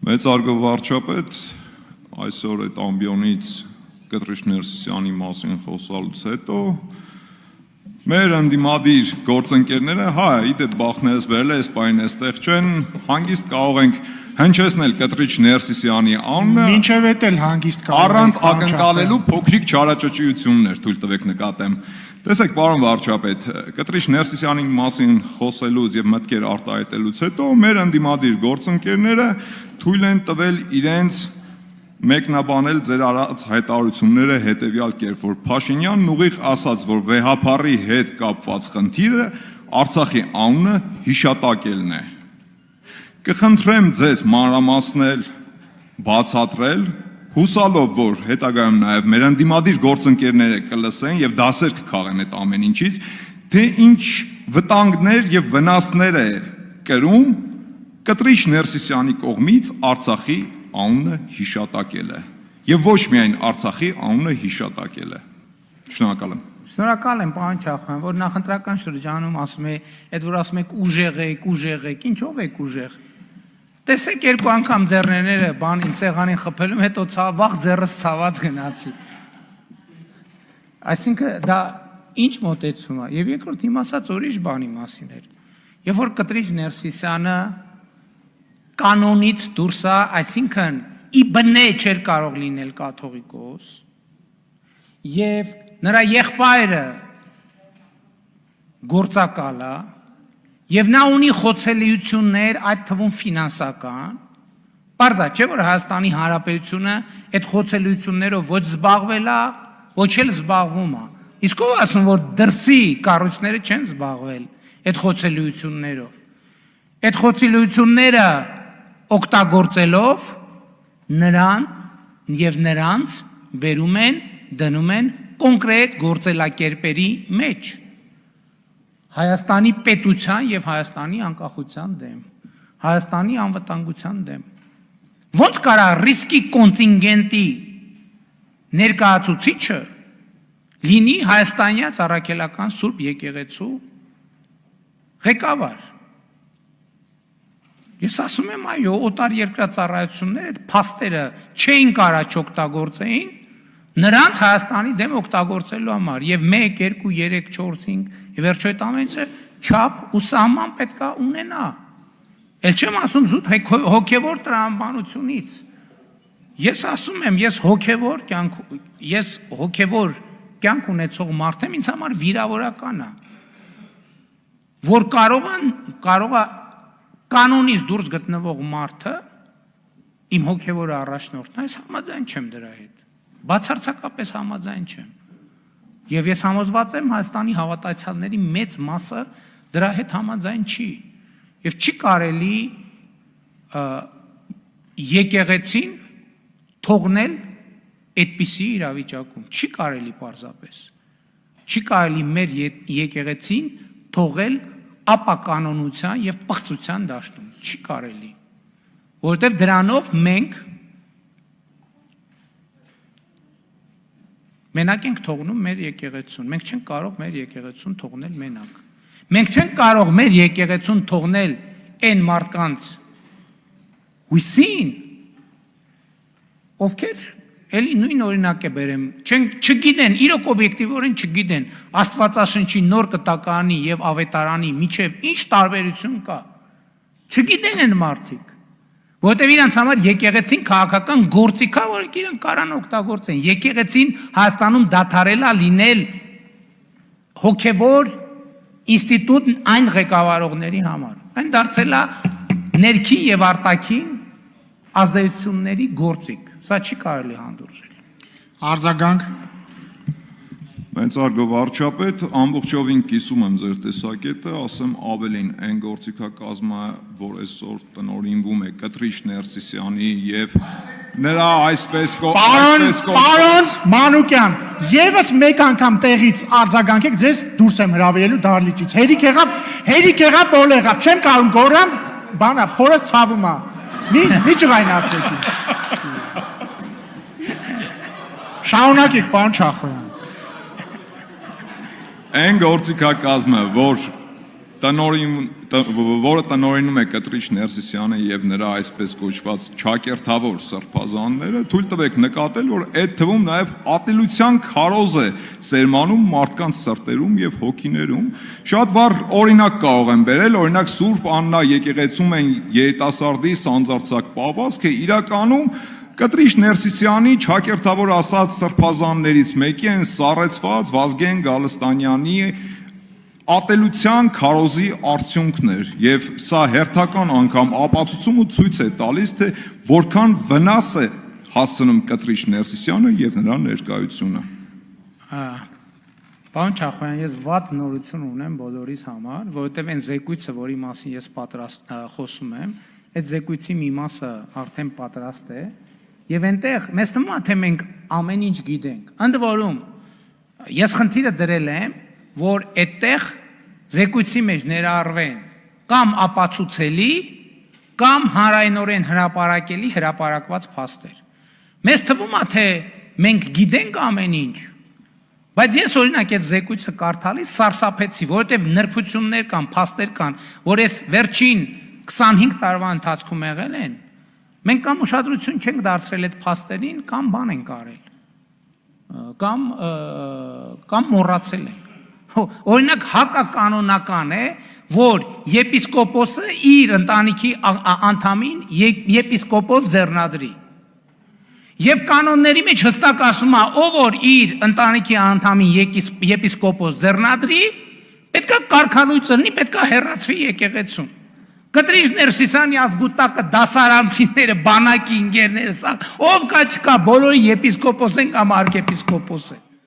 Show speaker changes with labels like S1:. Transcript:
S1: Մեծարգո վարչապետ, այսօր այդ ամբիոնից Կտրիչ Ներսիսյանի մասին խոսալուց հետո մեր ընդդիմադիր գործընկերները, իդեպ բախներս բերել է, այս պայն էստեղ չեն, հանգիստ կարող ենք հնչեցնել Կտրիչ Ներսիսյանի անունը,
S2: մինչև էդ էլ հանգիստ կարող
S1: առանց ակնկալելու փոքրիկ չարաճճիություններ թույլ տվեք նկատեմ։ Տեսեք, պարոն վարչապետ, Կտրիչ Ներսիսյանի մասին խոսելուց եւ մտքեր արտահայտելուց հետո մեր ընդդիմադիր գործընկերները թույլ են տվել իրենց մեկնաբանել ձեր արած հայտարարությունները հետեւյալ կերպ, որ Փաշինյանն ուղիղ ասաց, որ վեհապարի հետ կապված խնդիրը Արցախի անունը հիշատակելն է։ Կխնդրեմ ձեզ մանրամասնել, բացատրել, հուսալով, որ հետագայում նաև մեր ընդդիմադիր գործընկերները կլսեն եւ դասեր կքաղեն այդ ամեն ինչից, թե ինչ վտանգներ եւ վնասներ է կրում Կտրիչ Ներսիսյանի կողմից Արցախի անունը հիշատակելը եւ ոչ միայն Արցախի անունը հիշատակելը։ Շնորհակալ եմ։
S3: Շնորհակալ եմ, պարոն Չախոյան, որ նախընտրական շրջանում ասում է, այդ որ ասում եք ուժեղ, ինչով եք ուժեղ։ Տեսեք երկու անգամ ձեռներները բանին սեղանին խփելում, հետո վաղ ձեռս ցաված գնացի։ Այսինքն դա ինչ մոտեցում է։ Եվ երկրորդ իմ ասած ուրիշ բանի մասին էր։ Երբ որ Կտրիչ Ներսիսյանը կանոնից դուրս է, այսինքն ի բնե չէր կարող լինել կաթողիկոս, եւ նրա եղբայրը գործակալ է, եւ նա ունի խոցելիություններ, այդ թվում ֆինանսական, պարզ է, չէ՞ որ Հայաստանի Հանրապետությունը այդ խոցելիություններով ոչ զբաղվել է, ոչ էլ զբաղվում է։ Իսկ ով ասում, որ դրսի կառույցները չեն զբաղվել այդ խոցելիություններով։ Այդ խոցելիությունները օգտագործելով նրան եւ նրանց բերում են, դնում են կոնկրետ գործելակերպերի մեջ Հայաստանի պետության եւ Հայաստանի անկախության դեմ, Հայաստանի անվտանգության դեմ։ Ոնց կարա ռիսկի կոնտինգենտի ներկայացուցիչը լինի հայաստանյաց առաքելական Սուրբ եկեղեցու ղեկավար։ Ես ասում եմ, այո, օտար երկրածառայությունները այդ փաստերը չէին կարա չօգտագործեին նրանց Հայաստանի դեմ օգտագործելու համար եւ 1, 2, 3, 4, 5 եւ վերջո այդ ամենը չափ ու սահման պետքա ունենա։ Էլ չեմ ասում զուտ հոգեվոր տրամաբանությունից։ Ես ասում եմ, ես հոգեվոր կյանք ունեցող մարդ եմ, ինձ համար վիրավորական է, որ կարող է կանոնից դուրս գտնվող մարդը իմ հոգևոր առաջնորդն է, ես համաձայն չեմ դրա հետ։ Բացարձակապես համաձայն չեմ։ Եվ ես համոզված եմ Հայաստանի հավատացյալների մեծ մասը դրա հետ համաձայն չի։ Եվ չի կարելի եկեղեցին թողնել այդպիսի իրավիճակում։ Չի կարելի պարզապես։ Չի կարելի մեր եկեղեցին թողել ապականոնության եւ պղծության դաշտում, չի կարելի, որովհետեւ դրանով մենք մենակ ենք թողնում մեր եկեղեցուն, մենք չենք կարող մեր եկեղեցուն թողնել մենակ, մենք չենք կարող մեր եկեղեցուն թողնել այն մարդկանց հույսին, ովքեր էլի նույն օրինակ է բերեմ, չգիտեն, իրոք օբյեկտիվորեն չգիտեն Աստվածաշնչի նոր կտակարանի եւ ավետարանի միջև ինչ տարբերություն կա։ Չգիտեն են մարդիկ, որովհետեւ իրանց համար եկեղեցին քաղաքական գործիք է, որ իրենք կարան օգտագործեն։ Եկեղեցին Հայաստանում դադարել է լինել հոգեվոր ինստիտուտ այն ղեկավարողների համար։ Այն դարձել է ներքին եւ արտաքին ազդեցությունների գործիք։ Սա չի կարելի հանդուրժել։
S2: Արձագանք։
S1: Մեծարգո վարչապետ, ամբողջովին կիսում եմ ձեր տեսակետը, ասեմ ավելին, այն գործիքակազմը, որ այսօր տնօրինվում է Կտրիչ Ներսիսյանի եւ նրա այսպես
S2: Պարոն Մանուկյան, եւս մեկ անգամ տեղից արձագանքեք, ձեզ դուրս եմ հրավիրելու դահլիճից։ Հերիք եղավ, բոլ եղավ, չեմ կարող գոռամ, բանա, փորս ցավում է։ Մի ջղայնացեք։ Շարունակեք, պարոն Չախոյան։
S1: Այն գործիքակազմը, որ որը տնօրինում է կտրիչ Ներսիսյանը եւ նրա այսպես կոչված ճակերտավոր սրբազանները, թույլ տվեք նկատել, որ այդ թվում նաեւ ատելության քարոզ է սերմանում մարդկանց սրտերում եւ հոգիներում։ Շատ վառ օրինակ կարող եմ բերել, օրինակ Սուրբ Աննա եկեղեցում են երիտասարդի սանձարձակ պահվածքը, իրականում Կտրիչ Ներսիսյանի ճակերտավոր ասած սրբազաններից մեկի են սառեցված Վազգեն Գալստանյանի ատելության քարոզի արդյունքներ եւ սա հերթական անգամ ապացուցում ու ցույց է տալիս թե որքան վնաս է հասցնում Կտրիչ Ներսիսյանը եւ նրա ներկայությունը։
S3: Պարոն Չախոյան, ես վատ նորություն ունեմ բոլորիս համար, որովհետեւ այն զեկույցը, որի մասին ես խոսում եմ, այդ զեկույցի մի մասը արդեն պատրաստ է եւ այնտեղ մեզ թվում է թե մենք ամեն ինչ գիտենք։ Ընդ որում ես խնդիրը դրել եմ, որ այդտեղ զեկույցի մեջ ներառվեն կամ ապացուցելի կամ հանրայնորեն հրապարակելի հրապարակված փաստեր։ Մեզ թվում է թե մենք գիտենք ամեն ինչ, բայց ես օրինակ այդ զեկույցը կարդալիս սարսափեցի, որովհետև նրբություններ կան, փաստեր կան, որ այս վերջին 25 տարվա ընթացքում եղել են, մենք կամ ուշադրություն չենք դարձրել այդ փաստերին, կամ բան ենք արել, կամ մոռացել ենք։ Օրինակ հակականոնական է, որ եպիսկոպոսը իր ընտանիքի անդամին եպիսկոպոս ձեռնադրի։ Եվ կանոնների մեջ հստակ ասում է, ով որ իր ընտանիքի անդամին եպիսկոպոս ձեռնադրի, պետքա կարգալույծ լինի, պետքա հեռացվի եկեղեցուն։ Կտրիչ Ներսիսյանի ազգուտակը դասարանցիները, բանակի ընկերները, ով կա չկա, բոլորը եպիսկոպոս են կամ արքեպիսկոպոս են։